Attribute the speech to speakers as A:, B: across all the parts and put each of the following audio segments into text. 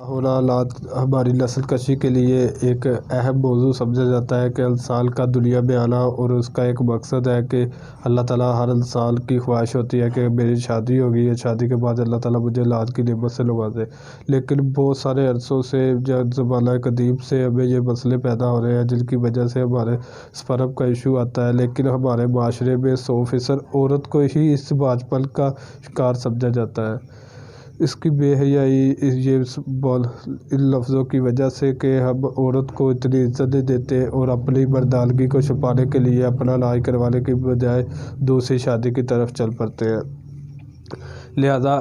A: تحولات ہماری نسل کشی کے لیے ایک اہم موضوع سمجھا جاتا ہے کہ انسان کا دنیا میں آنا، اور اس کا ایک مقصد ہے کہ اللہ تعالیٰ ہر انسان کی خواہش ہوتی ہے کہ میری شادی ہوگی، یا شادی کے بعد اللہ تعالیٰ مجھے اولاد کی نعمت سے نوازے۔ لیکن بہت سارے عرصوں سے، جب زمانہ قدیم سے ہمیں یہ مسئلے پیدا ہو رہے ہیں جن کی وجہ سے ہمارے سپرم کا ایشو آتا ہے، لیکن ہمارے معاشرے میں 100% عورت کو ہی اس باجپن کا شکار سمجھا جاتا ہے۔ اس کی بے حیائی ان لفظوں کی وجہ سے کہ ہم عورت کو اتنی عزت نہیں دیتے، اور اپنی مردانگی کو چھپانے کے لیے اپنا علاج کروانے کی بجائے دوسری شادی کی طرف چل پڑتے ہیں۔ لہذا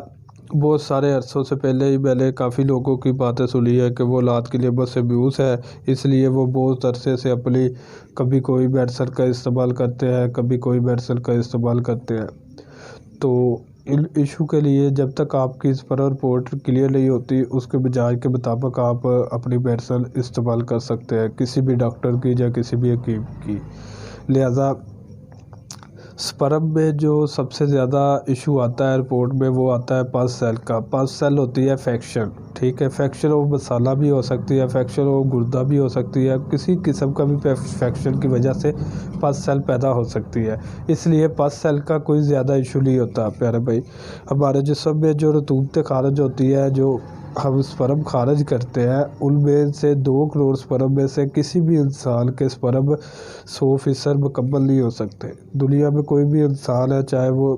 A: بہت سارے عرصوں سے پہلے ہی میں نے کافی لوگوں کی باتیں سنی ہے کہ وہ اولاد کی نعمت سے مایوس ہے، اس لیے وہ بہت عرصے سے اپنی کبھی کوئی میڈیسن کا استعمال کرتے ہیں، کبھی کوئی میڈیسن کا استعمال کرتے ہیں۔ تو ان ایشو کے لیے جب تک آپ کی سپرم رپورٹ کلیئر نہیں ہوتی، اس کے مزاج کے مطابق آپ اپنی میڈیسن استعمال کر سکتے ہیں، کسی بھی ڈاکٹر کی یا کسی بھی حکیم کی۔ لہذا سپرم میں جو سب سے زیادہ ایشو آتا ہے رپورٹ میں، وہ آتا ہے پس سیل کا۔ پس سیل ہوتی ہے فیکشن، ٹھیک ہے، فیکشن وہ مسالہ بھی ہو سکتی ہے، فیکشن وہ گردہ بھی ہو سکتی ہے، کسی قسم کا بھی فیکشن کی وجہ سے پس سیل پیدا ہو سکتی ہے۔ اس لیے پس سیل کا کوئی زیادہ ایشو نہیں ہوتا پیارے بھائی۔ ہمارے جسم میں جو رطوبتیں خارج ہوتی ہے، جو ہم سپرم خارج کرتے ہیں، ان میں سے 2 کروڑ سپرم میں سے کسی بھی انسان کے سپرم 100% مکمل نہیں ہو سکتے۔ دنیا میں کوئی بھی انسان ہے، چاہے وہ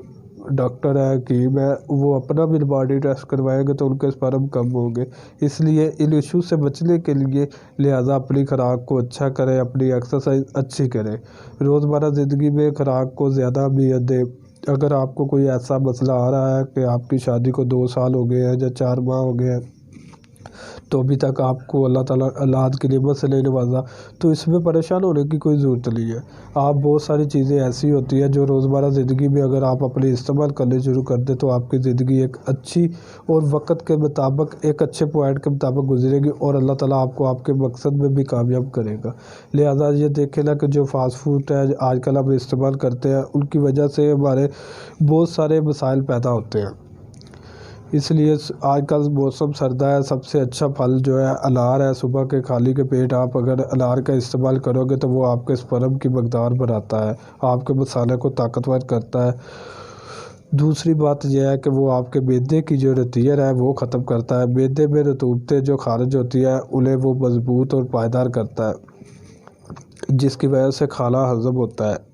A: ڈاکٹر ہے، حکیم ہے، وہ اپنا بھی باڈی ٹیسٹ کروائیں گے تو ان کے سپرم کم ہوں گے۔ اس لیے ان ایشو سے بچنے کے لیے لہٰذا اپنی خوراک کو اچھا کریں، اپنی ایکسرسائز اچھی کریں، روزمرہ زندگی میں خوراک کو زیادہ اہمیت دیں۔ اگر آپ کو کوئی ایسا مسئلہ آ رہا ہے کہ آپ کی شادی کو 2 سال ہو گئے ہیں یا 4 ماہ ہو گئے ہیں، تو ابھی تک آپ کو اللہ تعالیٰ اولاد کی نعمت سے نہیں نوازا، تو اس میں پریشان ہونے کی کوئی ضرورت نہیں ہے۔ آپ بہت ساری چیزیں ایسی ہوتی ہیں جو روزمرہ زندگی میں اگر آپ اپنے استعمال کرنے شروع کر دیں تو آپ کی زندگی ایک اچھی اور وقت کے مطابق ایک اچھے پوائنٹ کے مطابق گزرے گی، اور اللہ تعالیٰ آپ کو آپ کے مقصد میں بھی کامیاب کرے گا۔ لہٰذا یہ دیکھیں نا کہ جو فاسٹ فوڈ ہے آج کل ہم استعمال کرتے ہیں، ان کی وجہ سے ہمارے بہت سارے مسائل پیدا ہوتے ہیں۔ اس لیے آج کل موسم سردا ہے، سب سے اچھا پھل جو ہے انار ہے۔ صبح کے خالی کے پیٹ آپ اگر انار کا استعمال کرو گے تو وہ آپ کے سپرم کی مقدار بڑھاتا ہے، آپ کے مسالے کو طاقتور کرتا ہے۔ دوسری بات یہ ہے کہ وہ آپ کے معدے کی جو رتیر ہے وہ ختم کرتا ہے، معدے میں رطوبتیں جو خارج ہوتی ہے انہیں وہ مضبوط اور پائیدار کرتا ہے، جس کی وجہ سے کھانا ہضم ہوتا ہے۔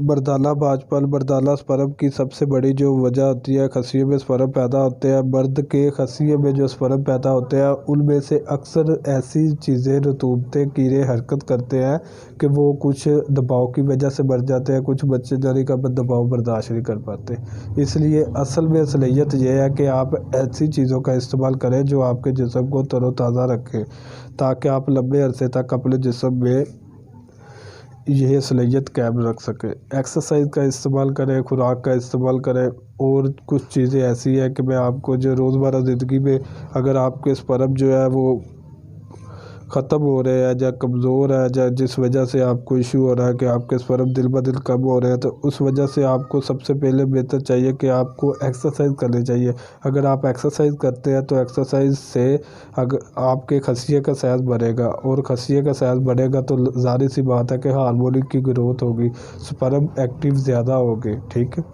A: مردانہ باجپن، مردانہ سپرم کی سب سے بڑی جو وجہ ہوتی ہے، خصیے میں سپرم پیدا ہوتے ہیں، مرد کے خصیے میں جو سپرم پیدا ہوتے ہیں ان میں سے اکثر ایسی چیزیں رطوبتیں کیڑے حرکت کرتے ہیں کہ وہ کچھ دباؤ کی وجہ سے مر جاتے ہیں، کچھ بچے جانی کا دباؤ برداشت نہیں کر پاتے۔ اس لیے اصل میں صلاحیت یہ ہے کہ آپ ایسی چیزوں کا استعمال کریں جو آپ کے جسم کو تر و تازہ رکھیں، تاکہ آپ لمبے عرصے تک اپنے جسم میں یہ صلاحیت قائم رکھ سکیں۔ ایکسرسائز کا استعمال کریں، خوراک کا استعمال کریں، اور کچھ چیزیں ایسی ہیں کہ میں آپ کو جو روزمرہ زندگی میں اگر آپ کے سپرم جو ہے وہ ختم ہو رہے ہیں یا کمزور ہے، یا جس وجہ سے آپ کو ایشو ہو رہا ہے کہ آپ کے سپرم دن بہ دن کم ہو رہے ہیں، تو اس وجہ سے آپ کو سب سے پہلے بہتر چاہیے کہ آپ کو ایکسرسائز کرنی چاہیے۔ اگر آپ ایکسرسائز کرتے ہیں تو ایکسرسائز سے آپ کے خصیے کا سائز بڑھے گا، اور خصیے کا سائز بڑھے گا تو ظاہر سی بات ہے کہ ہارمونک کی گروتھ ہوگی، سپرم ایکٹیو زیادہ ہوگے، ٹھیک ہے۔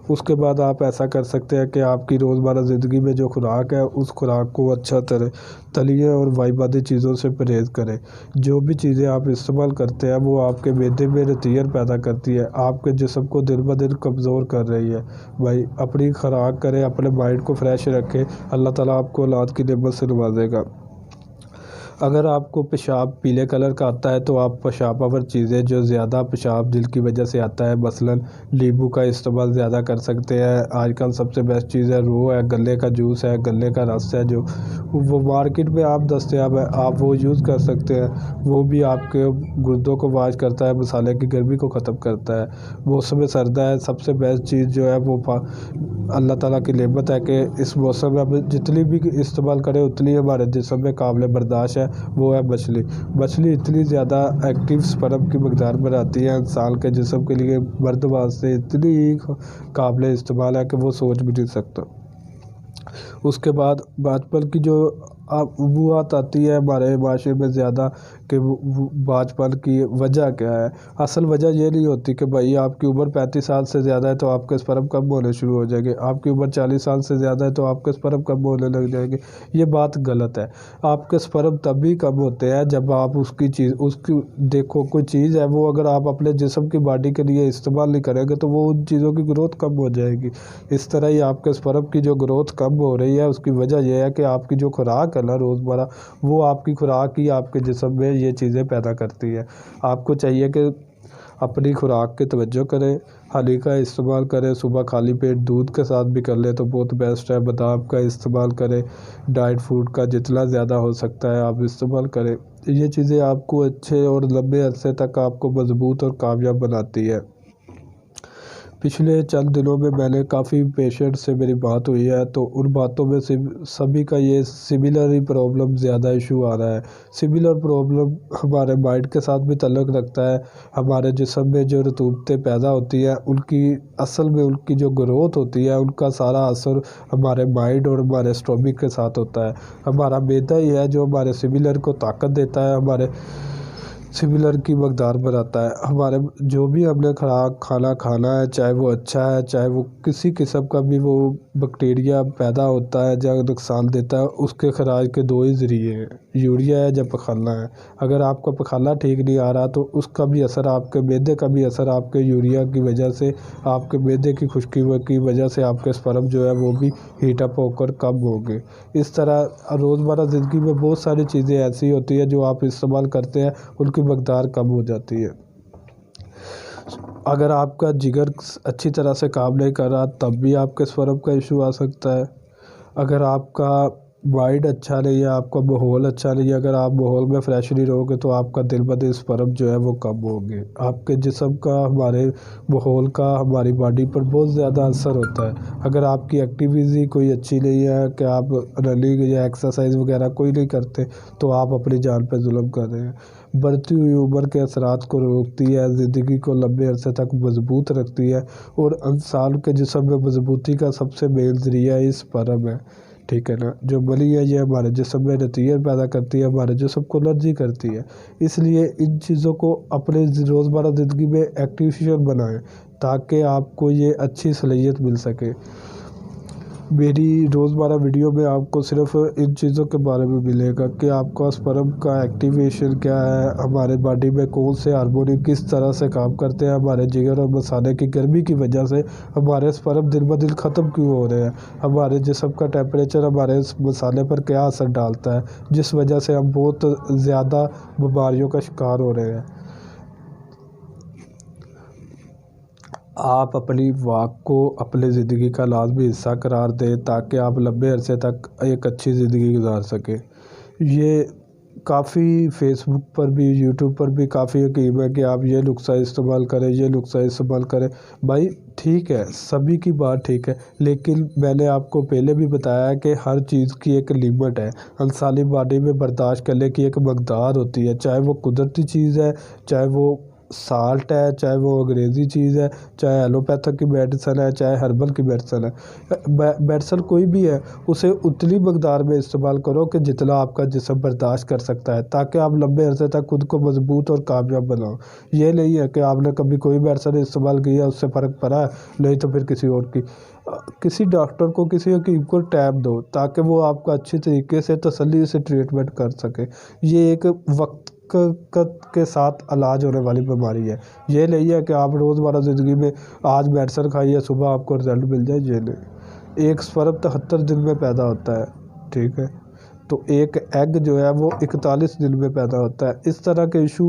A: اس کے بعد آپ ایسا کر سکتے ہیں کہ آپ کی روزمرہ زندگی میں جو خوراک ہے اس خوراک کو اچھا تلیے اور وائبادی چیزوں سے پرہیز کریں۔ جو بھی چیزیں آپ استعمال کرتے ہیں وہ آپ کے معدے میں رتیر پیدا کرتی ہے، آپ کے جسم کو دن بہ دن کمزور کر رہی ہے۔ بھائی اپنی خوراک کریں، اپنے مائنڈ کو فریش رکھیں، اللہ تعالیٰ آپ کو اولاد کی نعمت سے نوازے گا۔ اگر آپ کو پیشاب پیلے کلر کا آتا ہے تو آپ پیشاب آور چیزیں جو زیادہ پیشاب جل کی وجہ سے آتا ہے، مثلاً لیمبو کا استعمال زیادہ کر سکتے ہیں۔ آج کل سب سے بیسٹ چیز ہے رو ہے، گلے کا جوس ہے، گلے کا رس ہے، جو وہ مارکیٹ میں آپ دستیاب ہے، آپ وہ یوز کر سکتے ہیں۔ وہ بھی آپ کے گردوں کو واش کرتا ہے، مسالے کی گرمی کو ختم کرتا ہے۔ موسم سردا ہے، سب سے بیسٹ چیز جو ہے وہ اللہ تعالیٰ کی نعمت ہے کہ اس موسم میں ہم جتنی بھی استعمال کریں اتنی ہمارے جسم میں قابل برداشت ہے، وہ ہے مچھلی۔ مچھلی اتنی زیادہ ایکٹیو سپرم کی مقدار بناتی ہے انسان کے جسم کے لیے، مرد واسطے اتنی قابل استعمال ہے کہ وہ سوچ بھی نہیں سکتا۔ اس کے بعد باجپن کی جو ابوات آتی ہے ہمارے معاشرے میں زیادہ کہ باجپن کی وجہ کیا ہے. اصل وجہ یہ نہیں ہوتی کہ بھائی آپ کی عمر 35 سال سے زیادہ ہے تو آپ کے سپرم کم ہونے شروع ہو جائیں گے، آپ کی عمر 40 سال سے زیادہ ہے تو آپ کے سپرم کم ہونے لگ جائیں گے. یہ بات غلط ہے. آپ کے سپرم تبھی کم ہوتے ہیں جب آپ اس کی دیکھو کوئی چیز ہے وہ اگر آپ اپنے جسم کی باڈی کے لیے استعمال نہیں کریں گے تو وہ ان چیزوں کی گروتھ کم ہو جائے گی. اس طرح ہی آپ کے سپرم کی جو گروتھ کم ہو رہی ہے اس کی وجہ یہ ہے کہ آپ کی جو خوراک ہے نا روزمرہ، وہ آپ کی خوراک ہی آپ کے جسم میں یہ چیزیں پیدا کرتی ہے. آپ کو چاہیے کہ اپنی خوراک کی توجہ کریں، ہنی کا استعمال کریں، صبح خالی پیٹ دودھ کے ساتھ بھی کر لیں تو بہت بیسٹ ہے. بادام کا استعمال کریں، ڈائٹ فوڈ کا جتنا زیادہ ہو سکتا ہے آپ استعمال کریں. یہ چیزیں آپ کو اچھے اور لمبے عرصے تک آپ کو مضبوط اور کامیاب بناتی ہے. پچھلے چند دنوں میں نے کافی پیشنٹ سے میری بات ہوئی ہے تو ان باتوں میں سبھی کا یہ سملر ہی پرابلم زیادہ ایشو آ رہا ہے. سملر پرابلم ہمارے مائنڈ کے ساتھ بھی تعلق رکھتا ہے. ہمارے جسم میں جو رطوبتیں پیدا ہوتی ہیں ان کی اصل میں ان کی جو گروتھ ہوتی ہے ان کا سارا اثر ہمارے مائنڈ اور ہمارے اسٹومک کے ساتھ ہوتا ہے. ہمارا معدہ ہی ہے جو ہمارے سملر کو طاقت دیتا ہے، ہمارے سملر کی مقدار بڑھاتا ہے. ہمارے جو بھی ہم نے کھانا کھانا ہے چاہے وہ اچھا ہے چاہے وہ کسی قسم کا بھی وہ بیکٹیریا پیدا ہوتا ہے جو نقصان دیتا ہے، اس کے خراج کے دو ہی ذریعے ہیں، یوریا ہے یا پخانا ہے. اگر آپ کا پخانا ٹھیک نہیں آ رہا تو اس کا بھی اثر آپ کے معدے کا بھی اثر آپ کے یوریا کی وجہ سے، آپ کے معدے کی خشکی کی وجہ سے آپ کے سپرم جو ہے وہ بھی ہیٹ اپ ہو کر کم ہوں گے. اس طرح روزمرہ زندگی میں بہت ساری چیزیں ایسی ہوتی ہیں جو آپ استعمال کرتے ہیں ان کی مقدار کم ہو جاتی ہے. اگر آپ کا جگر اچھی طرح سے کام نہیں کر رہا تب بھی آپ کے سپرم کا ایشو آ سکتا ہے. اگر آپ کا مائنڈ اچھا نہیں ہے، آپ کا ماحول اچھا نہیں ہے، اگر آپ ماحول میں فریش نہیں رہو گے تو آپ کا دن بہ دن سپرم جو ہے وہ کم ہوں گے. آپ کے جسم کا، ہمارے ماحول کا ہماری باڈی پر بہت زیادہ اثر ہوتا ہے. اگر آپ کی ایکٹیویٹی کوئی اچھی نہیں ہے کہ آپ رننگ یا ایکسرسائز وغیرہ کوئی نہیں کرتے تو آپ اپنی جان پہ ظلم کر رہے ہیں. بڑھتی ہوئی عمر کے اثرات کو روکتی ہے، زندگی کو لمبے عرصے تک مضبوط رکھتی ہے اور انسان کے جسم میں مضبوطی کا سب سے مین ذریعہ اس سپرم ہے. ٹھیک ہے نا. جو منی ہے یہ ہمارے جسم میں نتیجے پیدا کرتی ہے، ہمارے جسم کو انرجی کرتی ہے. اس لیے ان چیزوں کو اپنے روزمرہ زندگی میں ایکٹیویشن بنائیں تاکہ آپ کو یہ اچھی صلاحیت مل سکے. میری روزمرہ ویڈیو میں آپ کو صرف ان چیزوں کے بارے میں ملے گا کہ آپ کا سپرم کا ایکٹیویشن کیا ہے، ہمارے باڈی میں کون سے ہارمون کس طرح سے کام کرتے ہیں، ہمارے جگر اور مثانے کی گرمی کی وجہ سے ہمارے سپرم دن بہ دن ختم کیوں ہو رہے ہیں، ہمارے جسم کا ٹیمپریچر ہمارے مثانے پر کیا اثر ڈالتا ہے جس وجہ سے ہم بہت زیادہ بیماریوں کا شکار ہو رہے ہیں. آپ اپنی واک کو اپنی زندگی کا لازمی حصہ قرار دیں تاکہ آپ لمبے عرصے تک ایک اچھی زندگی گزار سکیں. یہ کافی فیس بک پر بھی یوٹیوب پر بھی کافی حکیم ہے کہ آپ یہ نسخہ استعمال کریں، یہ نسخہ استعمال کریں. بھائی ٹھیک ہے، سبھی کی بات ٹھیک ہے، لیکن میں نے آپ کو پہلے بھی بتایا ہے کہ ہر چیز کی ایک لیمٹ ہے. انسانی باڈی میں برداشت کرنے کی ایک مقدار ہوتی ہے، چاہے وہ قدرتی چیز ہے، چاہے وہ سالٹ ہے، چاہے وہ انگریزی چیز ہے، چاہے ایلوپیتھک کی میڈیسن ہے، چاہے ہربل کی میڈیسن ہے. میڈیسن کوئی بھی ہے اسے اتنی مقدار میں استعمال کرو کہ جتنا آپ کا جسم برداشت کر سکتا ہے تاکہ آپ لمبے عرصے تک خود کو مضبوط اور کامیاب بناؤ. یہ نہیں ہے کہ آپ نے کبھی کوئی میڈیسن استعمال کی ہے اس سے فرق پڑا ہے نہیں تو پھر کسی اور کی. کسی ڈاکٹر کو، کسی حکیم کو ٹائم دو تاکہ وہ آپ کا اچھی طریقے سے تسلی سے ٹریٹمنٹ کر سکے. یہ ایک وقت کے ساتھ علاج ہونے والی بیماری ہے. یہ نہیں ہے کہ آپ روزمرہ زندگی میں آج میڈیسن کھائیے صبح آپ کو رزلٹ مل جائے. یہ نہیں. ایک سپرم 73 دن میں پیدا ہوتا ہے. ٹھیک ہے. تو ایک ایگ جو ہے وہ 41 دن میں پیدا ہوتا ہے. اس طرح کے ایشو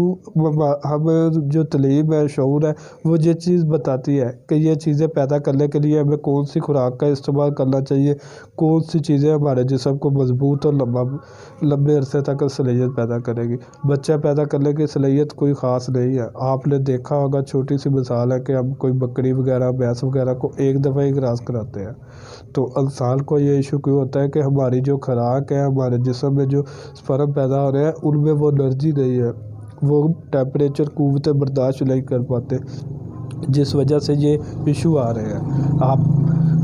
A: ہمیں جو تعلیم ہے، شعور ہے، وہ یہ چیز بتاتی ہے کہ یہ چیزیں پیدا کرنے کے لیے ہمیں کون سی خوراک کا استعمال کرنا چاہیے، کون سی چیزیں ہمارے جسم کو مضبوط اور لمبے عرصے تک صلاحیت پیدا کرے گی. بچہ پیدا کرنے کی صلاحیت کوئی خاص نہیں ہے. آپ نے دیکھا ہوگا، چھوٹی سی مثال ہے کہ ہم کوئی بکری وغیرہ بھینس وغیرہ کو ایک دفعہ ہی کراس کراتے ہیں. تو انسان کو یہ ایشو کیوں ہوتا ہے کہ ہماری جو خوراک ہے، ہمارے جسم میں جو سپرم پیدا ہو رہے ہیں ان میں وہ انرجی نہیں ہے، وہ ٹیمپریچر قوت برداشت نہیں کر پاتے جس وجہ سے یہ ایشو آ رہے ہیں.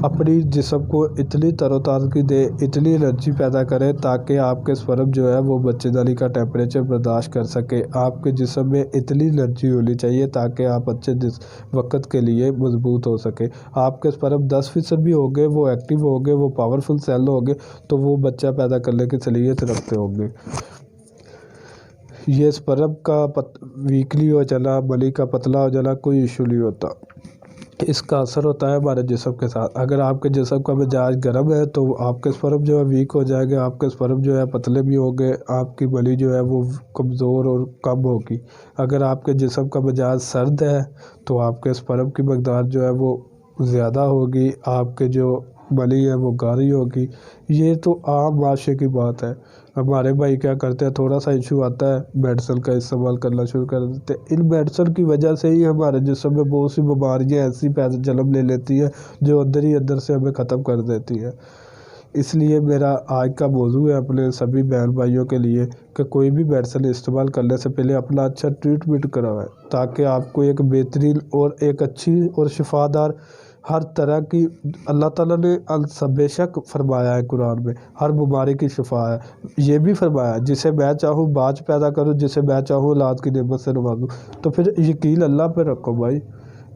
A: اپنی جسم کو اتنی تر و تازگی دے، اتنی انرجی پیدا کرے تاکہ آپ کے سپرم جو ہے وہ بچے دانی کا ٹیمپریچر برداشت کر سکے۔ آپ کے جسم میں اتنی انرجی ہونی چاہیے تاکہ آپ اچھے وقت کے لیے مضبوط ہو سکے۔ آپ کے سپرم 10% بھی ہوگے، وہ ایکٹیو ہوگے، وہ پاورفل سیل ہوگے تو وہ بچہ پیدا کرنے کی صلاحیت رکھتے ہوں گے۔ یہ سپرم کا ویکلی ہو جانا، منی کا پتلا ہو جانا کوئی ایشو نہیں ہوتا، اس کا اثر ہوتا ہے ہمارے جسم کے ساتھ۔ اگر آپ کے جسم کا مزاج گرم ہے تو آپ کے سپرم جو ہے ویک ہو جائے گا، آپ کے سپرم جو ہے پتلے بھی ہوں گے، آپ کی منی جو ہے وہ کمزور اور کم ہوگی۔ اگر آپ کے جسم کا مزاج سرد ہے تو آپ کے سپرم کی مقدار جو ہے وہ زیادہ ہوگی، آپ کے جو منی ہے وہ گاڑھی ہوگی۔ یہ تو عام معاشرے کی بات ہے۔ ہمارے بھائی کیا کرتے ہیں، تھوڑا سا ایشو آتا ہے میڈیسن کا استعمال کرنا شروع کر دیتے ہیں۔ ان میڈیسن کی وجہ سے ہی ہمارے جسم میں بہت سی بیماریاں ایسی جنم لے لیتی ہیں جو اندر ہی اندر سے ہمیں ختم کر دیتی ہے۔ اس لیے میرا آج کا موضوع ہے اپنے سبھی بہن بھائیوں کے لیے کہ کوئی بھی میڈیسن استعمال کرنے سے پہلے اپنا اچھا ٹریٹمنٹ کروائیں تاکہ آپ کو ایک بہترین اور ایک اچھی اور شفادار ہر طرح کی، اللہ تعالیٰ نے بے شک فرمایا ہے قرآن میں ہر بیماری کی شفا ہے۔ یہ بھی فرمایا ہے جسے میں چاہوں باج پیدا کروں، جسے میں چاہوں اولاد کی نعمت سے نوازوں۔ تو پھر یقین اللہ پہ رکھو بھائی،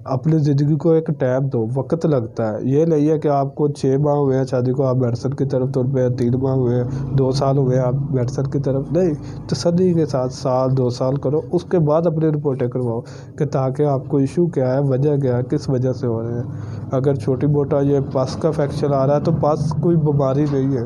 A: اپنی زندگی کو ایک ٹائم دو، وقت لگتا ہے۔ یہ نہیں ہے کہ آپ کو 6 ماہ ہوئے ہیں شادی کو آپ میڈیسن کی طرف تر پہ ہیں، 3 ماہ ہوئے ہیں، 2 سال ہوئے ہیں آپ میڈیسن کی طرف نہیں، تسلی کے ساتھ سال 2 سال کرو، اس کے بعد اپنی رپورٹیں کرواؤ کہ تاکہ آپ کو ایشو کیا ہے، وجہ کیا ہے، کس وجہ سے ہو رہے ہیں۔ اگر چھوٹی موٹا یہ پس کا انفیکشن آ رہا ہے تو پس کوئی بیماری نہیں ہے۔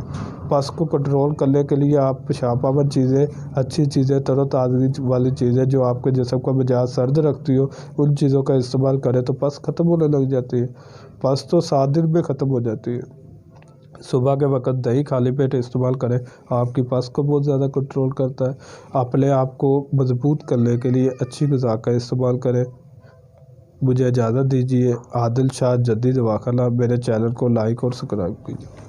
A: پس کو کنٹرول کرنے کے لیے آپ پیشاب آور چیزیں، اچھی چیزیں، تر و تازگی والی چیزیں جو آپ کے جسم کا مزاج سرد رکھتی ہو، ان چیزوں کا استعمال کریں تو پس ختم ہونے لگ جاتی ہے۔ پس تو 7 دن میں ختم ہو جاتی ہے۔ صبح کے وقت دہی خالی پیٹ استعمال کریں، آپ کی پس کو بہت زیادہ کنٹرول کرتا ہے۔ اپنے آپ کو مضبوط کرنے کے لیے اچھی غذا کا استعمال کریں۔ مجھے اجازت دیجیے۔ عادل شاہ جدید دواخانہ، میرے چینل کو لائک اور سبسکرائب کیجیے۔